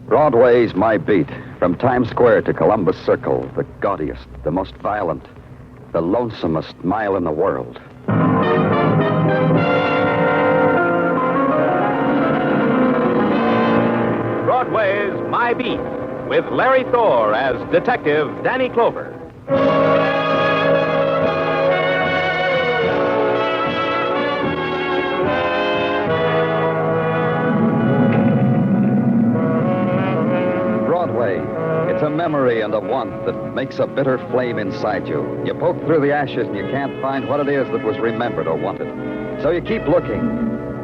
Broadway's my beat. From Times Square to Columbus Circle, the gaudiest, the most violent, the lonesomest mile in the world. Broadway's My Beat, with Larry Thor as Detective Danny Clover. Broadway, it's a memory and a want that makes a bitter flame inside you. You poke through the ashes and you can't find what it is that was remembered or wanted. So you keep looking.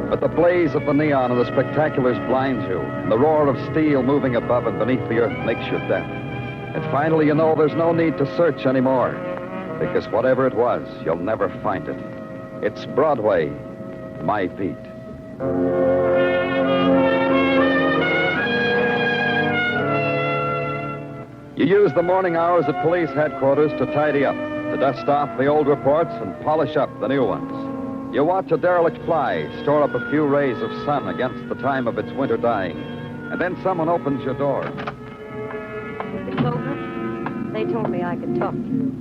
But the blaze of the neon and the spectaculars blinds you, and the roar of steel moving above and beneath the earth makes you deaf. And finally you know there's no need to search anymore, because whatever it was, you'll never find it. It's Broadway, my beat. You use the morning hours at police headquarters to tidy up, to dust off the old reports and polish up the new ones. You watch a derelict fly store up a few rays of sun against the time of its winter dying. And then someone opens your door. Mr. Clover, they told me I could talk to you.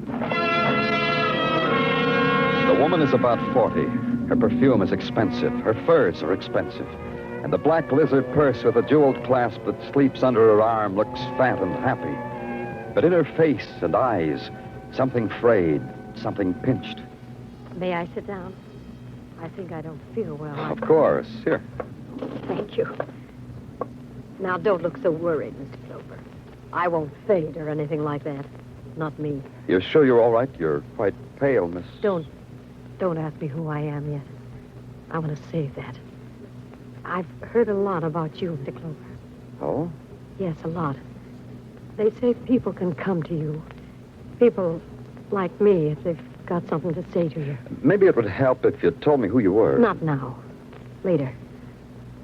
The woman is about 40. Her perfume is expensive. Her furs are expensive. And the black lizard purse with a jeweled clasp that sleeps under her arm looks fat and happy. But in her face and eyes, something frayed, something pinched. May I sit down? I think I don't feel well. Of course. Here. Thank you. Now, don't look so worried, Mr. Clover. I won't faint or anything like that. Not me. You're sure you're all right? You're quite pale, Miss... Don't ask me who I am yet. I want to save that. I've heard a lot about you, Mr. Clover. Oh? Yes, a lot. They say people can come to you. People like me, if they've got something to say to you. Maybe it would help if you told me who you were. Not now. Later.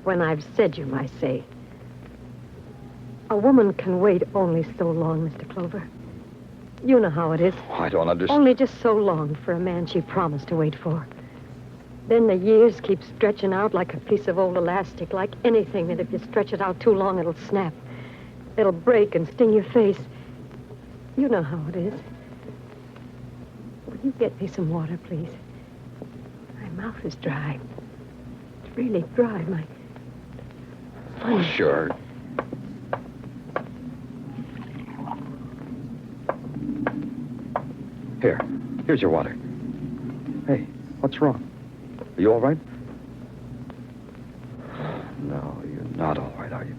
When I've said you my say. A woman can wait only so long, Mr. Clover. You know how it is. Oh, I don't understand. Only just so long for a man she promised to wait for. Then the years keep stretching out like a piece of old elastic, like anything that if you stretch it out too long, it'll snap. It'll break and sting your face. You know how it is. Will you get me some water, please? My mouth is dry. It's really dry. Oh, sure. Here's your water. Hey, what's wrong? Are you all right? No, you're not all right, are you?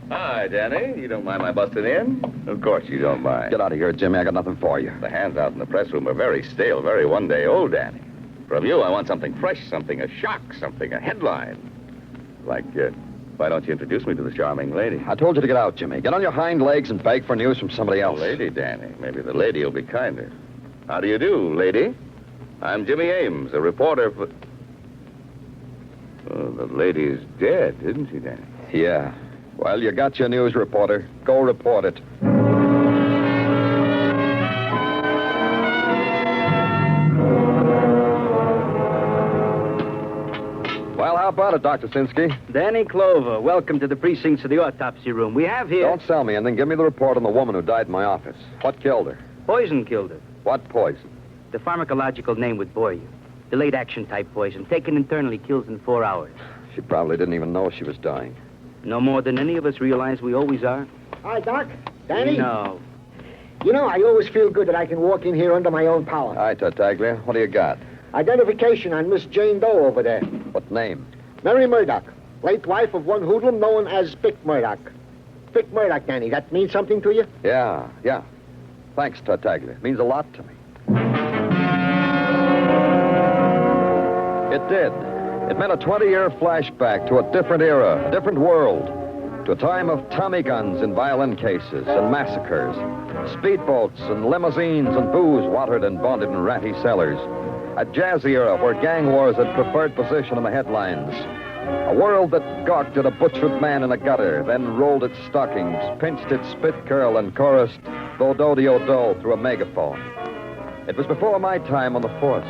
Hi, Danny. You don't mind my busting in? Of course you don't mind. Get out of here, Jimmy. I got nothing for you. The hands out in the press room are very stale, very one-day-old, Danny. From you, I want something fresh, something a shock, something a headline. Why don't you introduce me to the charming lady? I told you to get out, Jimmy. Get on your hind legs and beg for news from somebody else. Lady, Danny. Maybe the lady will be kinder. How do you do, lady? I'm Jimmy Ames, a reporter for... Oh, the lady's dead, isn't she, Danny? Yeah. Well, you got your news, reporter. Go report it. Well, how about it, Dr. Sinsky? Danny Clover, welcome to the precincts of the autopsy room. We have here... Don't sell me, and then give me the report on the woman who died in my office. What killed her? Poison killed her. What poison? The pharmacological name would bore you. Delayed action type poison, taken internally, kills in 4 hours. She probably didn't even know she was dying. No more than any of us realize we always are. Hi, Doc. Danny? No. You know, I always feel good that I can walk in here under my own power. Hi, Tartaglia. What do you got? Identification on Miss Jane Doe over there. What name? Mary Murdock, late wife of one hoodlum known as Vic Murdock. Vic Murdock, Danny. That means something to you? Yeah. Thanks, Tartaglia. It means a lot to me. It did. It meant a 20-year flashback to a different era, a different world, to a time of Tommy guns in violin cases and massacres, speedboats and limousines and booze watered and bonded in ratty cellars, a jazzy era where gang wars had preferred position in the headlines, a world that gawked at a butchered man in a gutter, then rolled its stockings, pinched its spit curl, and chorused "Do-do-de-o-do" through a megaphone. It was before my time on the force.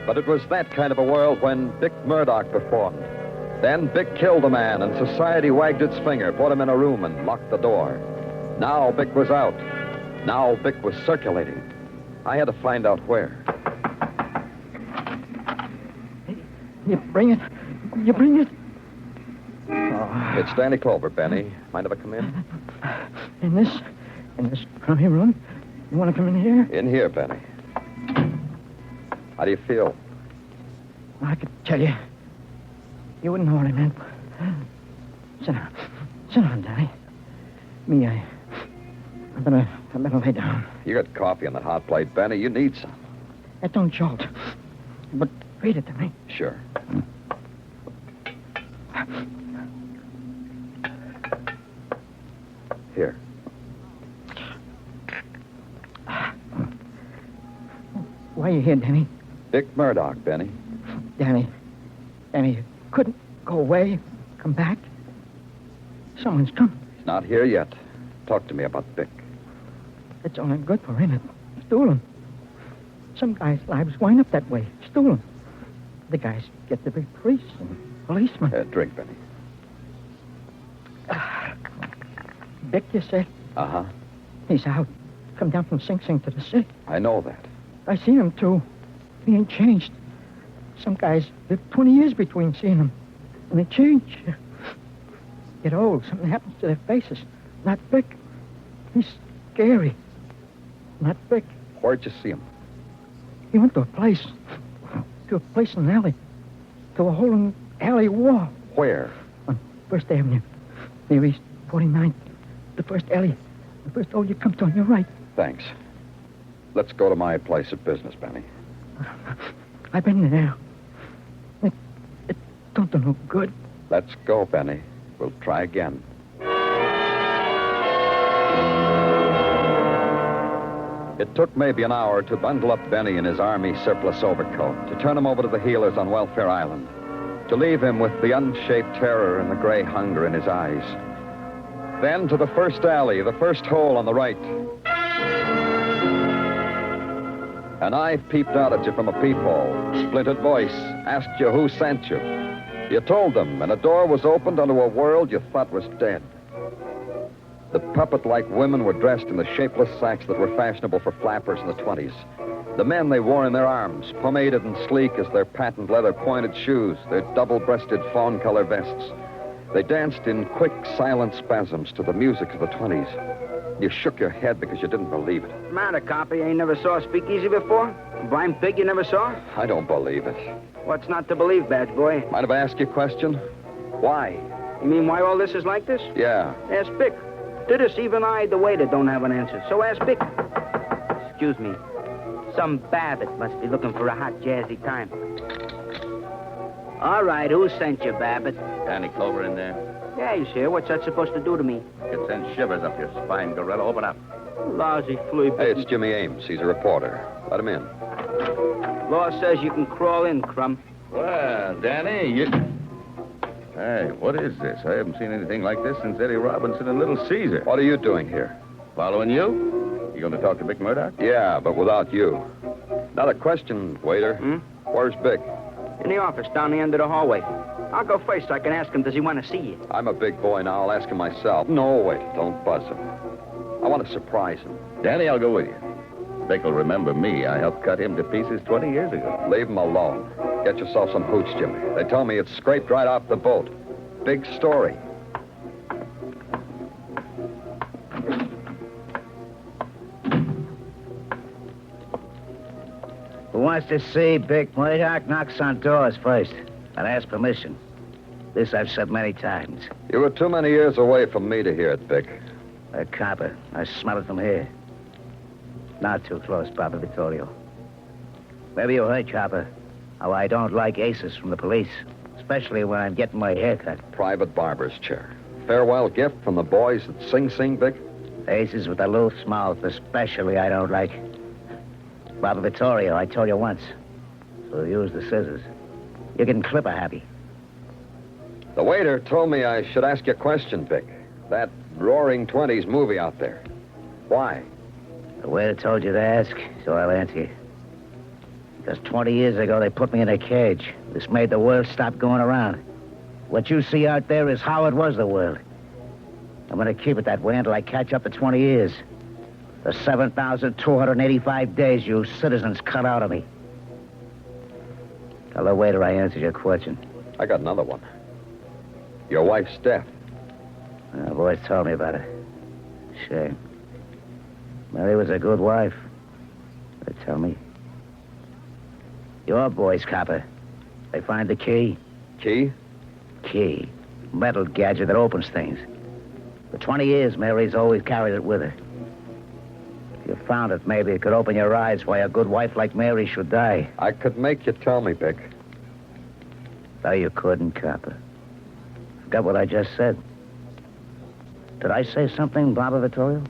But it was that kind of a world when Vic Murdock performed. Then Bick killed a man, and society wagged its finger, put him in a room, and locked the door. Now Bick was out. Now Bick was circulating. I had to find out where. You bring it. You bring it. Oh. It's Danny Clover, Benny. Mind if I come in? In this crummy room? You want to come in here? In here, Benny. How do you feel? I could tell you. You wouldn't know what I meant. Sit down. Sit down, Danny. I better lay down. You got coffee on the hot plate, Benny. You need some. That don't jolt. But read it to me. Sure. Here. Why are you here, Danny? Dick Murdock, Benny. Danny, you couldn't go away, come back. Someone's come. He's not here yet. Talk to me about Dick. It's only good for him. Stolen. Some guys' lives wind up that way. Stolen. The guys get to be priests and policemen. Drink, Benny. Dick, you said? Uh-huh. He's out. Come down from Sing Sing to the city. I know that. I seen him, too. He ain't changed. Some guys live 20 years between seeing him. And they change. Get old. Something happens to their faces. Not Vic. He's scary. Not Vic. Where'd you see him? He went to a place. To a place in an alley. To a hole in the alley wall. Where? On First Avenue. Near East 49th. The first alley. The first hole you come to on your right. Thanks. Let's go to my place of business, Benny. I've been there. It don't do no good. Let's go, Benny. We'll try again. It took maybe an hour to bundle up Benny in his army surplus overcoat, to turn him over to the healers on Welfare Island, to leave him with the unshaped terror and the gray hunger in his eyes. Then to the first alley, the first hole on the right. An eye peeped out at you from a peephole. Splintered voice asked you who sent you. You told them, and a door was opened onto a world you thought was dead. The puppet-like women were dressed in the shapeless sacks that were fashionable for flappers in the 20s. The men they wore in their arms, pomaded and sleek as their patent leather pointed shoes, their double-breasted fawn-color vests. They danced in quick, silent spasms to the music of the 20s. You shook your head because you didn't believe it. Matter, copy. You ain't never saw a speakeasy before? A blind pig you never saw? I don't believe it. What's not to believe, badge boy? Mind if I ask you a question? Why? You mean why all this is like this? Yeah. Ask Bick. To this, even I, the waiter, don't have an answer. So ask Bick. Excuse me. Some Babbitt must be looking for a hot, jazzy time. All right, who sent you, Babbitt? Danny Clover in there. Yeah, he's here. What's that supposed to do to me? It sends shivers up your spine, Gorilla. Open up. Lousy flea. Hey, it's Jimmy Ames. He's a reporter. Let him in. Law says you can crawl in, Crumb. Well, Danny, you... Hey, what is this? I haven't seen anything like this since Eddie Robinson and Little Caesar. What are you doing here? Following you? You going to talk to Bick Murdock? Yeah, but without you. Now, the question, waiter. Where's Bick? In the office, down the end of the hallway. I'll go first so I can ask him, does he want to see you? I'm a big boy now. I'll ask him myself. No, wait. Don't buzz him. I want to surprise him. Danny, I'll go with you. Bick will remember me. I helped cut him to pieces 20 years ago. Leave him alone. Get yourself some hooch, Jimmy. They tell me it's scraped right off the boat. Big story. Who wants to see Bick Murdock knocks on doors first and asks permission. This I've said many times. You were too many years away from me to hear it, Bick. A copper. I smell it from here. Not too close, Papa Vittorio. Maybe you heard, Copper, how I don't like aces from the police, especially when I'm getting my hair cut. Private barber's chair. Farewell gift from the boys at Sing Sing, Bick? Aces with a loose mouth, especially I don't like. Papa Vittorio, I told you once. So use the scissors. You can clip a happy. The waiter told me I should ask you a question, Bick. That Roaring Twenties movie out there. Why? The waiter told you to ask, so I'll answer you. Because 20 years ago, they put me in a cage. This made the world stop going around. What you see out there is how it was the world. I'm going to keep it that way until I catch up to 20 years. The 7,285 days you citizens cut out of me. Tell the waiter I answered your question. I got another one. Your wife's death. The boys told me about it. Shame. Mary was a good wife. They tell me. Your boys, copper. They find the key. Key? Key. Metal gadget that opens things. For 20 years, Mary's always carried it with her. If you found it, maybe it could open your eyes why a good wife like Mary should die. I could make you tell me, Vic. No, you couldn't, copper. Forgot what I just said. Did I say something, Barbara Vittorio?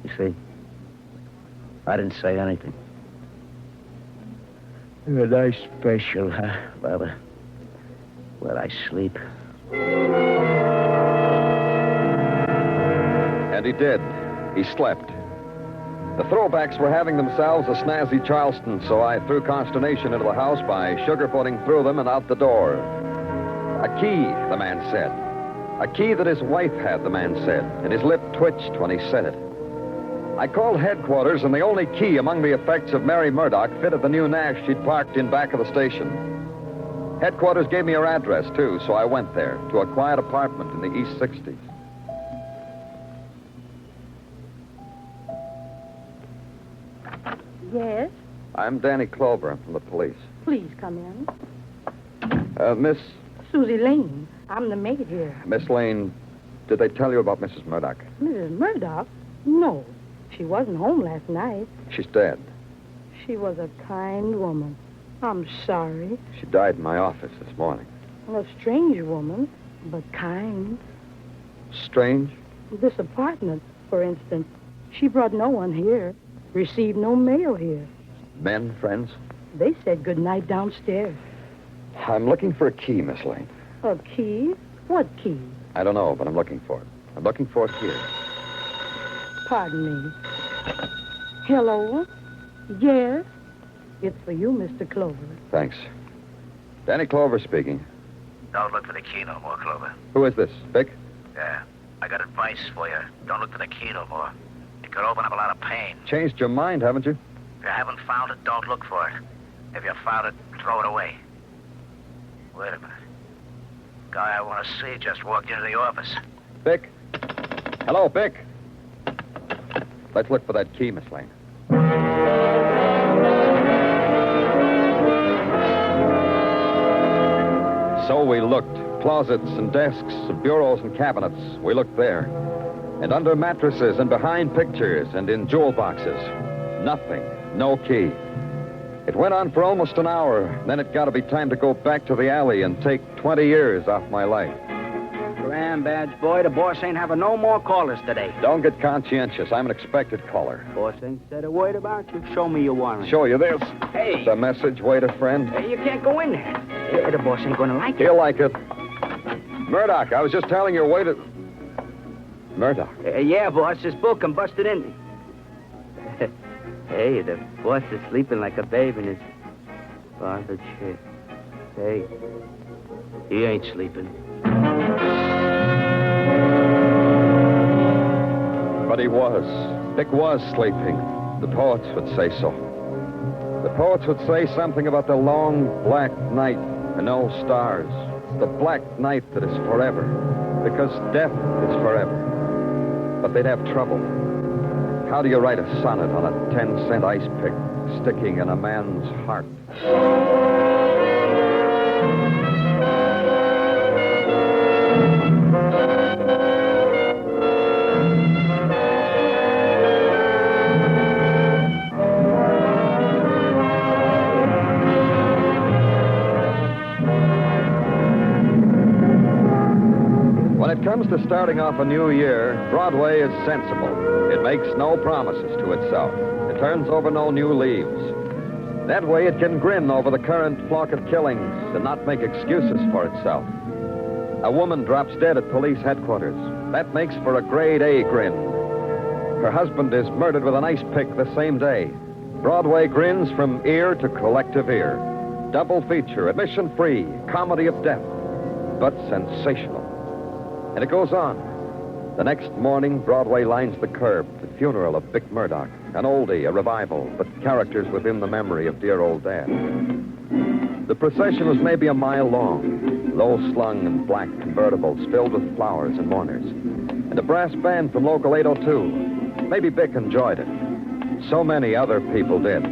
You see, I didn't say anything. You're a nice special, huh, Barbara? Where I sleep. And he did. He slept. The throwbacks were having themselves a snazzy Charleston, so I threw consternation into the house by sugarcoating through them and out the door. A key, the man said. A key that his wife had, the man said, and his lip twitched when he said it. I called headquarters, and the only key among the effects of Mary Murdock fitted the new Nash she'd parked in back of the station. Headquarters gave me her address, too, so I went there, to a quiet apartment in the East 60s. Yes? I'm Danny Clover. I'm from the police. Please come in. Miss Susie Lane. I'm the maid here. Lane, did they tell you about Mrs. Murdock? Mrs. Murdock? No. She wasn't home last night. She's dead. She was a kind woman. I'm sorry. She died in my office this morning. A strange woman, but kind. Strange? This apartment, for instance, she brought no one here, received no mail here. Men, friends? They said good night downstairs. I'm looking for a key, Miss Lane. A key? What key? I don't know, but I'm looking for it. I'm looking for it here. Pardon me. Hello? Yes? It's for you, Mr. Clover. Thanks. Danny Clover speaking. Don't look for the key no more, Clover. Who is this, Vic? Yeah. I got advice for you. Don't look for the key no more. It could open up a lot of pain. Changed your mind, haven't you? If you haven't found it, don't look for it. If you found it, throw it away. Wait a minute. Guy I want to see just walked into the office. Vic? Hello, Vic. Let's look for that key, Miss Lane. So we looked. Closets and desks and bureaus and cabinets. We looked there. And under mattresses and behind pictures and in jewel boxes. Nothing. No key. It went on for almost an hour. Then it got to be time to go back to the alley and take 20 years off my life. Ram, badge boy, the boss ain't having no more callers today. Don't get conscientious. I'm an expected caller. Boss ain't said a word about you. Show me your warrant. Show you this. Hey. The message, waiter friend. Hey, you can't go in there. The boss ain't gonna like it. He'll like it. Murdock, I was just telling your waiter... Murdock. Yeah, boss, this book I'm busted in. Hey, the boss is sleeping like a babe in his father chair. Hey, he ain't sleeping. But he was. Dick was sleeping. The poets would say so. The poets would say something about the long black night and no stars. The black night that is forever. Because death is forever. But they'd have trouble. How do you write a sonnet on a 10-cent ice pick sticking in a man's heart? When it comes to starting off a new year, Broadway is sensible. It makes no promises to itself. It turns over no new leaves. That way it can grin over the current flock of killings and not make excuses for itself. A woman drops dead at police headquarters. That makes for a grade A grin. Her husband is murdered with an ice pick the same day. Broadway grins from ear to collective ear. Double feature, admission free, comedy of death, but sensational. And it goes on. The next morning, Broadway lines the curb, the funeral of Vic Murdock, an oldie, a revival, but characters within the memory of dear old Dad. The procession was maybe a mile long, low-slung and black convertibles filled with flowers and mourners, and a brass band from Local 802. Maybe Vic enjoyed it. So many other people did,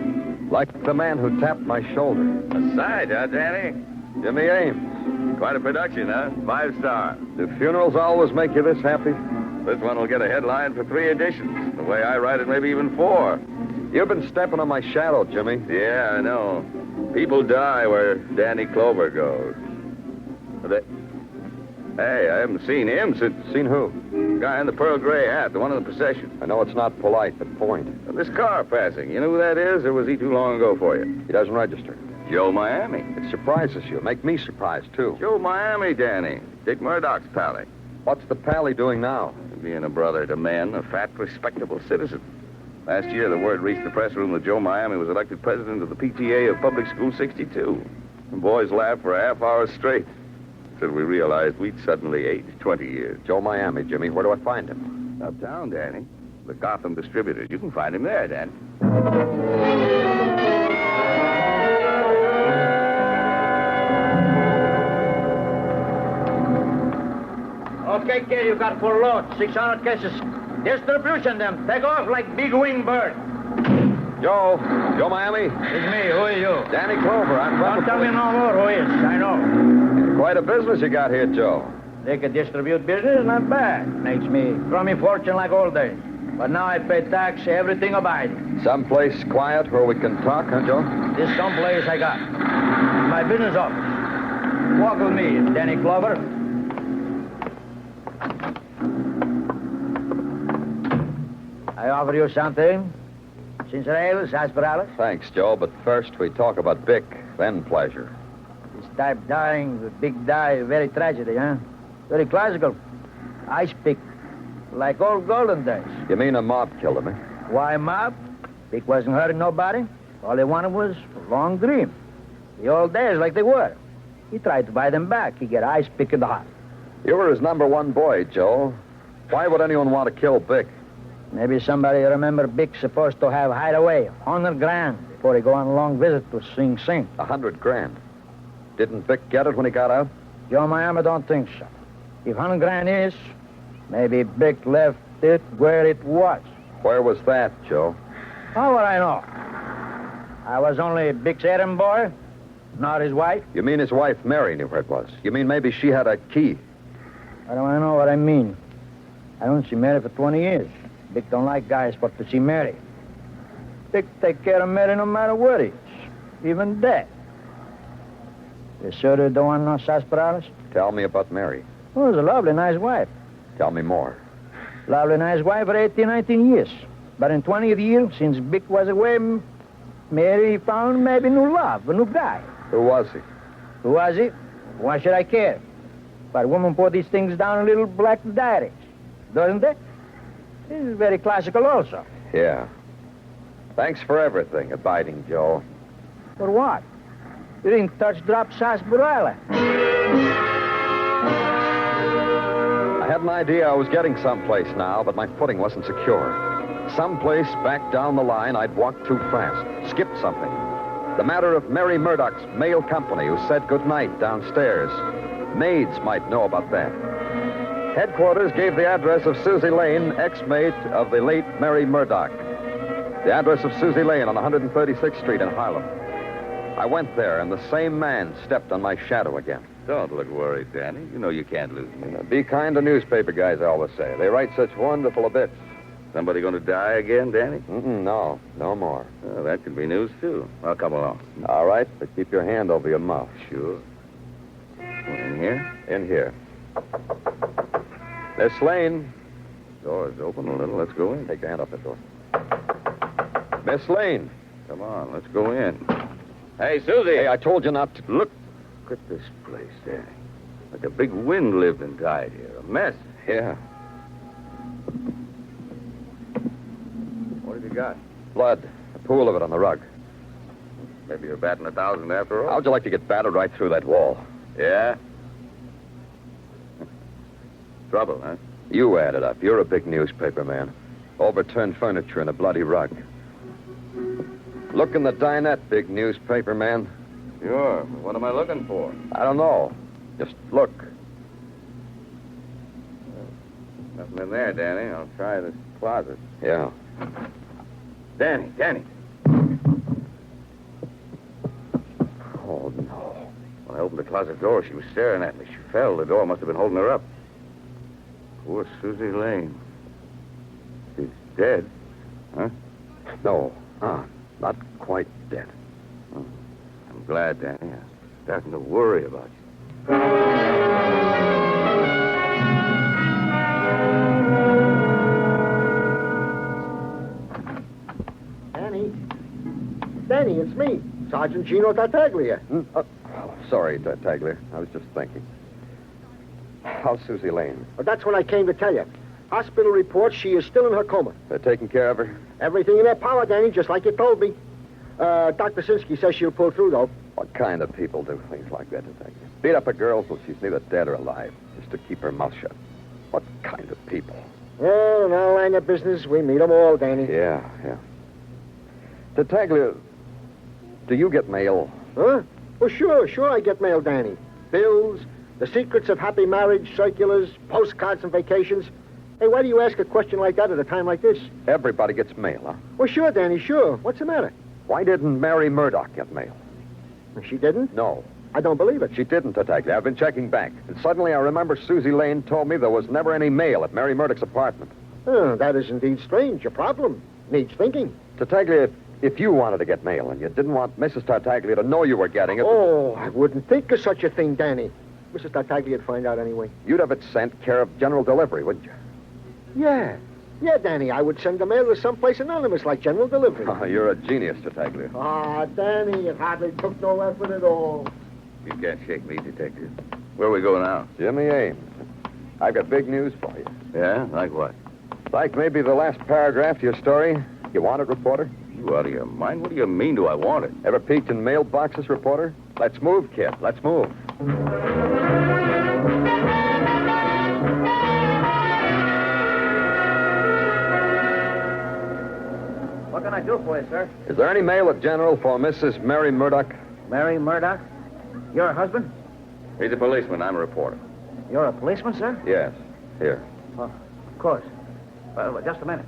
like the man who tapped my shoulder. A sight, huh, Danny? Jimmy Ames. Quite a production, huh? 5-star. Do funerals always make you this happy? This one will get a headline for 3 editions. The way I write it, maybe even 4. You've been stepping on my shadow, Jimmy. Yeah, I know. People die where Danny Clover goes. Hey, I haven't seen him since... Seen who? Guy in the pearl gray hat, the one in the procession. I know it's not polite, but point. This car passing, you know who that is, or was he too long ago for you? He doesn't register. Joe Miami. It surprises you. Make me surprised, too. Joe Miami, Danny. Dick Murdock's pally. What's the pally doing now? Being a brother to men, a fat, respectable citizen. Last year, the word reached the press room that Joe Miami was elected president of the PTA of Public School 62. The boys laughed for a half hour straight until we realized we'd suddenly aged 20 years. Joe Miami, Jimmy. Where do I find him? Uptown, Danny. The Gotham distributors. You can find him there, Danny. Okay, kid, you got full load. 600 cases. Distribution them. Take off like big wing bird. Joe Miami. It's me. Who are you? Danny Clover. I'm Don't tell me no more who is. I know. Quite a business you got here, Joe. They could distribute business, not bad. Makes me throw me fortune like old days. But now I pay tax, everything abiding. Someplace quiet where we can talk, huh, Joe? This someplace I got. My business office. Walk with me, Danny Clover. I offer you something. Ginger ale, sarsaparilla. Thanks, Joe, but first we talk about Vic, then pleasure. This type dying, the big die, very tragedy, huh? Very classical. Ice pick, like old golden days. You mean a mob killed him, eh? Why mob? Vic wasn't hurting nobody. All he wanted was a long dream. The old days like they were. He tried to buy them back. He get ice pick in the heart. You were his number one boy, Joe. Why would anyone want to kill Vic? Maybe somebody remember Vic's supposed to have hideaway, 100 grand, before he go on a long visit to Sing Sing. 100 grand. Didn't Vic get it when he got out? Joe Miami don't think so. If 100 grand is, maybe Vic left it where it was. Where was that, Joe? How would I know? I was only Vic's errand boy, not his wife. You mean his wife, Mary, knew where it was? You mean maybe she had a key? How do I know what I mean? I don't see Mary for 20 years. Vic don't like guys but to see Mary. Vic take care of Mary no matter what it is, even dead. You sure you don't want no sarsaparillas? Tell me about Mary. Oh, it's a lovely, nice wife. Tell me more. Lovely, nice wife for 18, 19 years. But in 20th year, since Vic was away, Mary found maybe new love, a new guy. Who was he? Who was he? Why should I care? But a woman put these things down in little black diaries, doesn't it? This is very classical also. Yeah. Thanks for everything, Abiding Joe. For what? You didn't touch drop sarsaparilla. I had an idea I was getting someplace now, but my footing wasn't secure. Someplace back down the line I'd walked too fast, skipped something. The matter of Mary Murdock's mail company who said goodnight downstairs. Maids might know about that. Headquarters gave the address of Susie Lane, ex-mate of the late Mary Murdock. The address of Susie Lane on 136th Street in Harlem. I went there, and the same man stepped on my shadow again. Don't look worried, Danny. You know you can't lose me. Be kind to newspaper guys, I always say. They write such wonderful bits. Somebody going to die again, Danny? No more. Well, that could be news, too. I'll come along. All right, but keep your hand over your mouth. Sure. In here? In here. Miss Lane. Door's open a little. Let's go in. Take your hand off the door. Miss Lane. Come on, let's go in. Hey, Susie. Hey, I told you not to... Look at this place, Danny. Like a big wind lived and died here. A mess. Yeah. What have you got? Blood. A pool of it on the rug. Maybe you're batting 1,000 after all. How'd you like to get battered right through that wall? Yeah? Trouble, huh? You add it up. You're a big newspaper man. Overturned furniture and a bloody rug. Look in the dinette, big newspaper man. Sure. What am I looking for? I don't know. Just look. Nothing in there, Danny. I'll try this closet. Yeah. Danny. Oh, no. When I opened the closet door, she was staring at me. She fell. The door must have been holding her up. Poor Susie Lane. She's dead. Huh? No. Not quite dead. Oh, I'm glad, Danny. I'm starting to worry about you. Danny, it's me, Sergeant Gino Tartaglia. Sorry, Tartaglia. I was just thinking. How's Susie Lane? Well, that's what I came to tell you. Hospital reports she is still in her coma. They're taking care of her? Everything in their power, Danny, just like you told me. Dr. Sinsky says she'll pull through, though. What kind of people do things like that, Detective? Beat up a girl till she's neither dead or alive, just to keep her mouth shut. What kind of people? Well, in our line of business, we meet them all, Danny. Yeah. Tartaglia, do you get mail? Huh? Well, sure I get mail, Danny. Bills, the secrets of happy marriage, circulars, postcards and vacations. Hey, why do you ask a question like that at a time like this? Everybody gets mail, huh? Well, sure, Danny, sure. What's the matter? Why didn't Mary Murdock get mail? She didn't? No. I don't believe it. She didn't, Tartaglia. I've been checking back. And suddenly I remember Susie Lane told me there was never any mail at Mary Murdock's apartment. Oh, that is indeed strange. A problem. Needs thinking. Tartaglia, if you wanted to get mail and you didn't want Mrs. Tartaglia to know you were getting it... Oh, I wouldn't think of such a thing, Danny. Mrs. Tartaglia would find out anyway. You'd have it sent care of general delivery, wouldn't you? Yeah, Danny. I would send the mail to someplace anonymous like general delivery. Oh, you're a genius, Tartaglia. Danny, it hardly took no effort at all. You can't shake me, Detective. Where we go now? Jimmy Ames. I've got big news for you. Yeah? Like what? Like maybe the last paragraph to your story. You want it, reporter? You out of your mind? What do you mean, do I want it? Ever peeked in mailboxes, reporter? Let's move, kid. Let's move. What can I do for you, sir? Is there any mail at General for Mrs. Mary Murdock? Mary Murdock? Your husband? He's a policeman. I'm a reporter. You're a policeman, sir? Yes. Here. Well, of course. Just a minute.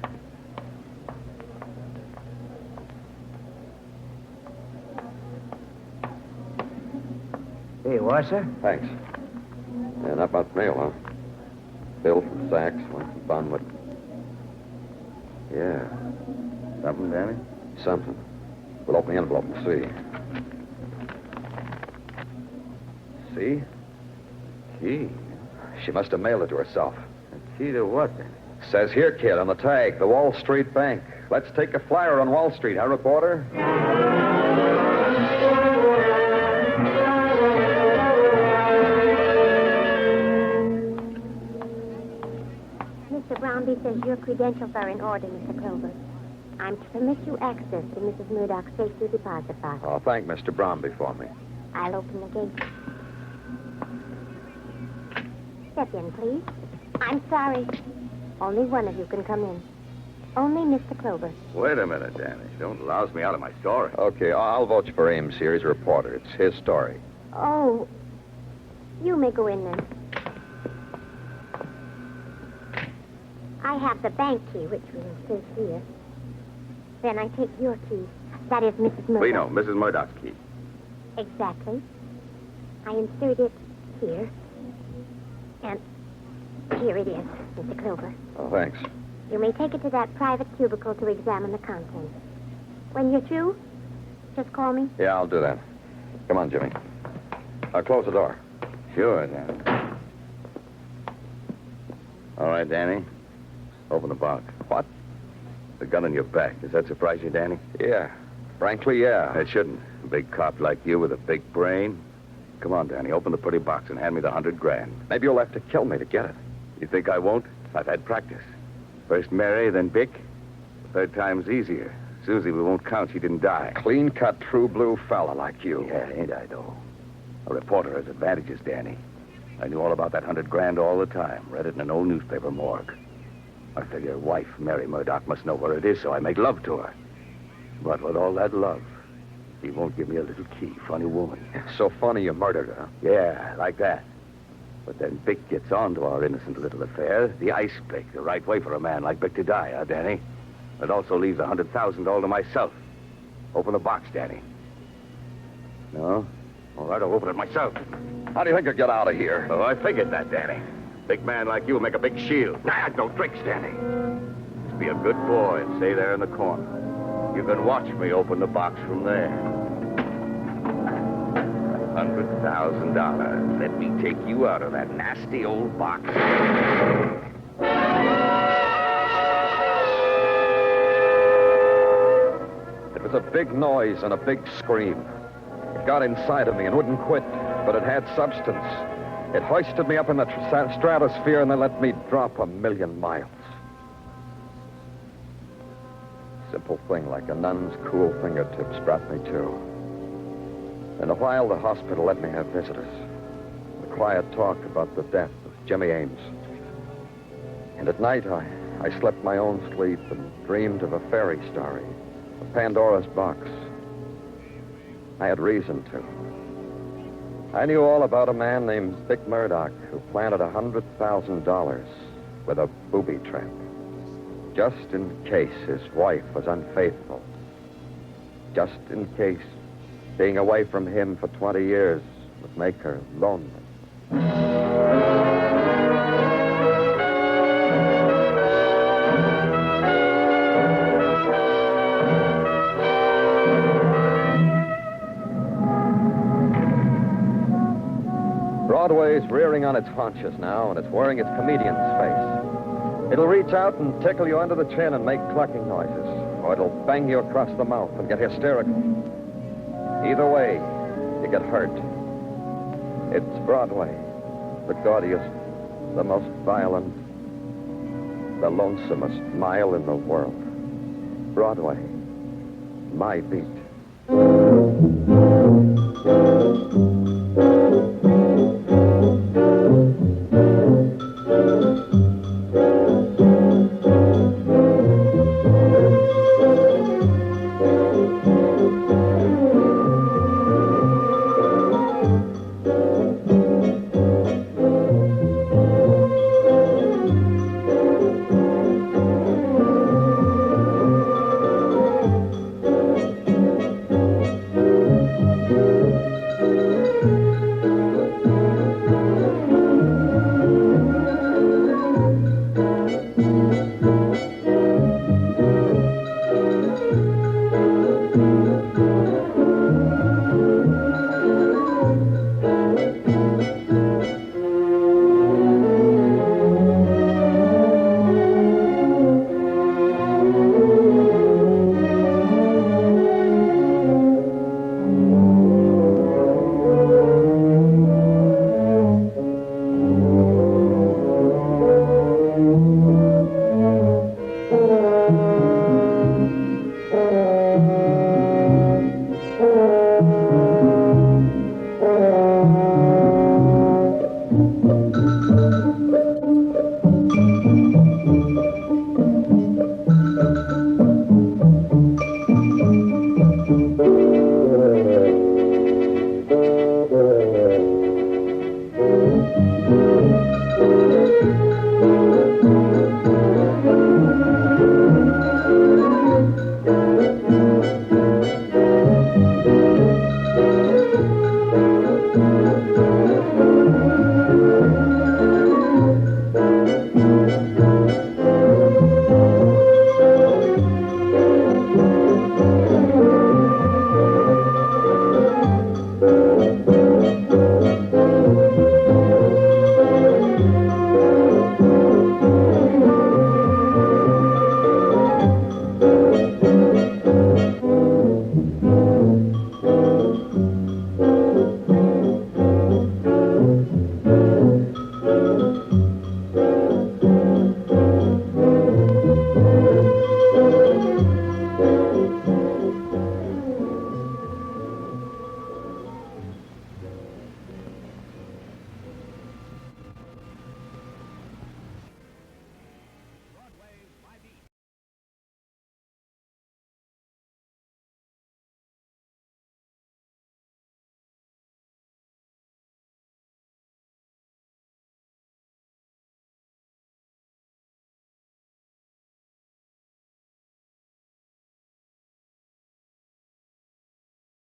Here you are, sir. Thanks. Yeah, not much mail, huh? Bill from Sachs, one from Vauntt. Yeah. Something, Danny? Something. We'll open the envelope and see. See? Key. She must have mailed it to herself. A key to what, then? Says here, kid, on the tag, the Wall Street Bank. Let's take a flyer on Wall Street, huh, reporter? Mr. Brownby says your credentials are in order, Mr. Clover. I'm to permit you access to Mrs. Murdock's safety deposit box. Oh, thank Mr. Brownby for me. I'll open the gate. Step in, please. I'm sorry. Only one of you can come in. Only Mr. Clover. Wait a minute, Danny. Don't louse me out of my story. Okay, I'll vote for Ames here. He's a reporter. It's his story. Oh, you may go in then. I have the bank key, which will insert here. Then I take your key. That is Mrs. Murdock. Wait, no, Mrs. Murdock's key. Exactly. I insert it here. And here it is, Mr. Clover. Oh, thanks. You may take it to that private cubicle to examine the contents. When you're through, just call me. Yeah, I'll do that. Come on, Jimmy. I'll close the door. Sure, Danny. All right, Danny. Open the box. What? The gun in your back. Does that surprise you, Danny? Yeah. Frankly, yeah. It shouldn't. A big cop like you with a big brain. Come on, Danny. Open the pretty box and hand me the $100,000. Maybe you'll have to kill me to get it. You think I won't? I've had practice. First Mary, then Bick. The third time's easier. Susie, we won't count she didn't die. Clean-cut, true blue fella like you. Yeah, ain't I, though? A reporter has advantages, Danny. I knew all about that $100,000 all the time. Read it in an old newspaper morgue. I figure wife, Mary Murdock, must know where it is, so I make love to her. But with all that love, she won't give me a little key. Funny woman. So funny you murdered her. Yeah, like that. But then Vic gets on to our innocent little affair. The ice pick, the right way for a man like Vic to die, huh, Danny? It also leaves $100,000 to myself. Open the box, Danny. No? All right, I'll open it myself. How do you think you'll get out of here? Oh, I figured that, Danny. Big man like you will make a big shield. Nah, no tricks, Danny. Just be a good boy and stay there in the corner. You can watch me open the box from there. $100,000. Let me take you out of that nasty old box. It was a big noise and a big scream. It got inside of me and wouldn't quit, but it had substance. It hoisted me up in the stratosphere and then let me drop 1,000,000 miles. Simple thing like a nun's cool fingertips brought me to. In a while, the hospital let me have visitors. A quiet talk about the death of Jimmy Ames. And at night, I slept my own sleep and dreamed of a fairy story, of Pandora's box. I had reason to. I knew all about a man named Vic Murdock who planted $100,000 with a booby trap, just in case his wife was unfaithful, just in case being away from him for 20 years would make her lonely. Broadway's rearing on its haunches now, and it's wearing its comedian's face. It'll reach out and tickle you under the chin and make clucking noises, or it'll bang you across the mouth and get hysterical. Either way, you get hurt. It's Broadway, the gaudiest, the most violent, the lonesomest mile in the world. Broadway, my beat.